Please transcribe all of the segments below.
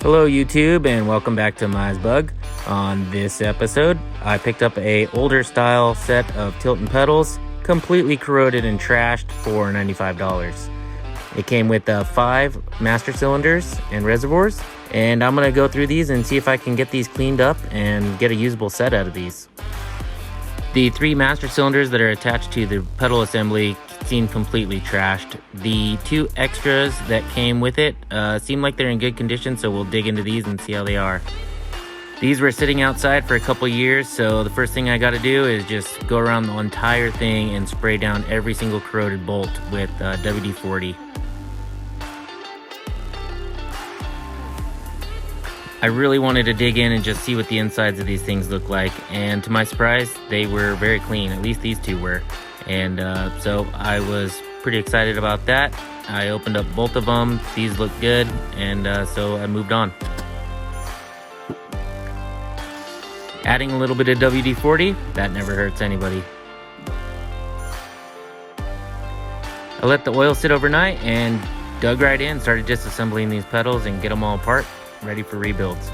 Hello YouTube and welcome back to MiahsBug. On this episode, I picked up a older style set of tilt and pedals, completely corroded and trashed for $95. It came with 5 master cylinders and reservoirs, and I'm going to go through these and see if I can get these cleaned up and get a usable set out of these. The 3 master cylinders that are attached to the pedal assembly seem completely trashed. The 2 extras that came with it seem like they're in good condition, so we'll dig into these and see how they are. These were sitting outside for a couple years, so the first thing I got to do is just go around the entire thing and spray down every single corroded bolt with WD-40. I really wanted to dig in and just see what the insides of these things look like, and to my surprise, they were very clean. At least these 2 were. And so I was pretty excited about that. I opened up both of them. These look good, and so I moved on. Adding a little bit of WD-40, that never hurts anybody. I let the oil sit overnight and dug right in, started disassembling these pedals and get them all apart, ready for rebuilds.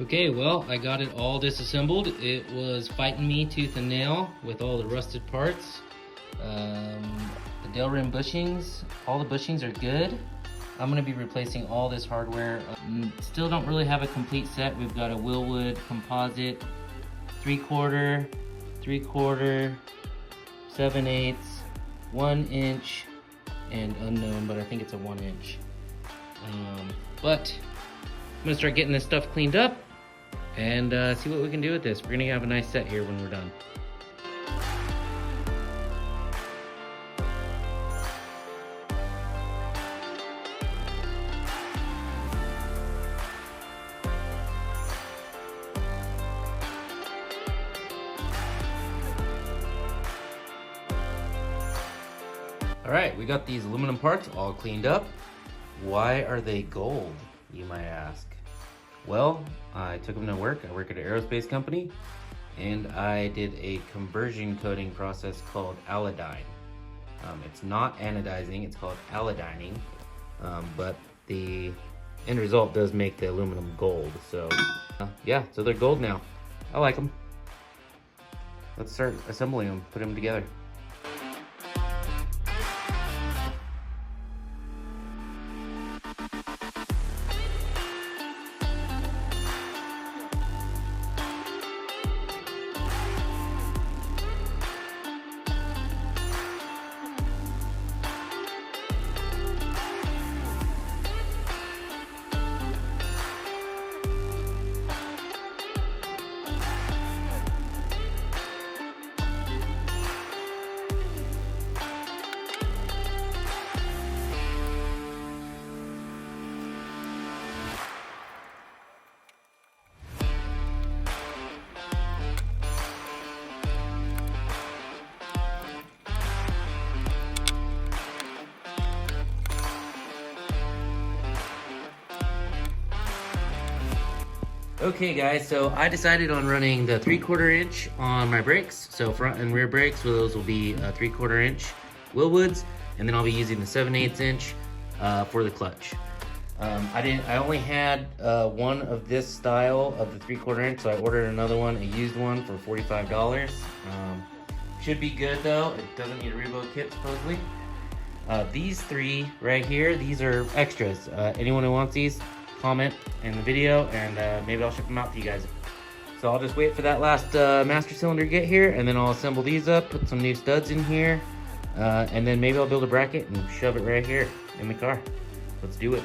Okay, well, I got it all disassembled. It was fighting me tooth and nail with all the rusted parts. The Dale rim bushings, all the bushings are good. I'm gonna be replacing all this hardware. Still don't really have a complete set. We've got a Willwood composite, 3/4, 3/4, 7/8, 1 inch, and unknown, but I think it's a 1 inch. But I'm gonna start getting this stuff cleaned up and see what we can do with this. We're gonna have a nice set here when we're done. All right, we got these aluminum parts all cleaned up. Why are they gold, you might ask? Well, I took them to work. I work at an aerospace company, and I did a conversion coating process called allodyne. It's not anodizing, it's called allodining, but the end result does make the aluminum gold. So yeah, so they're gold now. I like them. Let's start assembling them, put them together. Okay guys, so I decided on running the 3/4 inch on my brakes. So front and rear brakes, so those will be 3/4 inch Willwoods, and then I'll be using the 7/8 inch for the clutch. I only had one of this style of the 3/4 inch, so I ordered another one, a used one for $45. Should be good though. It doesn't need a rebuild kit supposedly. These three right here, these are extras. Anyone who wants these, comment in the video, and maybe I'll ship them out to you guys. So I'll just wait for that last master cylinder to get here, and then I'll assemble these up, put some new studs in here, and then maybe I'll build a bracket and shove it right here in the car. Let's do it.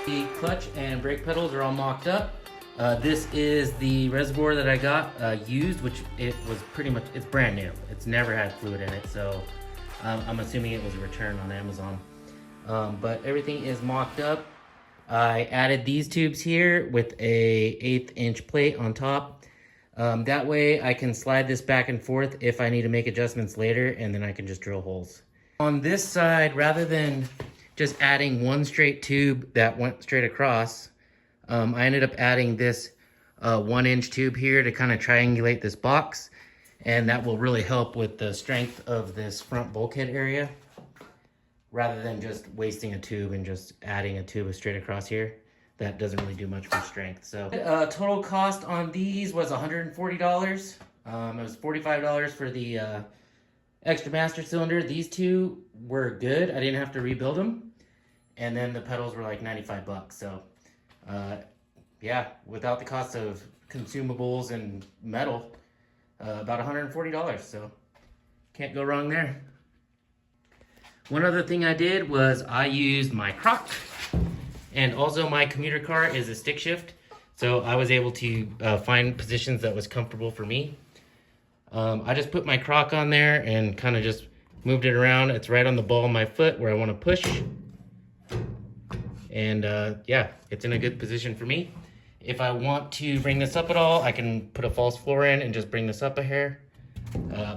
The clutch and brake pedals are all mocked up. This is the reservoir that I got used, which it was pretty much, it's brand new. It's never had fluid in it, so I'm assuming it was a return on Amazon. But everything is mocked up. I added these tubes here with a 1/8 inch plate on top. That way I can slide this back and forth if I need to make adjustments later, and then I can just drill holes. On this side, rather than just adding one straight tube that went straight across, I ended up adding this 1 inch tube here to kind of triangulate this box, and that will really help with the strength of this front bulkhead area, rather than just wasting a tube and just adding a tube straight across here. That doesn't really do much for strength. So total cost on these was $140. It was $45 for the extra master cylinder. These two were good. I didn't have to rebuild them. And then the pedals were like 95 bucks. So yeah, without the cost of consumables and metal, about $140. So can't go wrong there. One other thing I did was I used my crock, and also my commuter car is a stick shift. So I was able to find positions that was comfortable for me. I just put my crock on there and kind of just moved it around. It's right on the ball of my foot where I want to push. And yeah, it's in a good position for me. If I want to bring this up at all, I can put a false floor in and just bring this up a hair.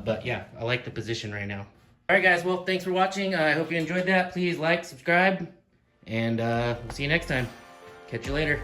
But yeah, I like the position right now. All right guys, well, thanks for watching. I hope you enjoyed that. Please like, subscribe, and we'll see you next time. Catch you later.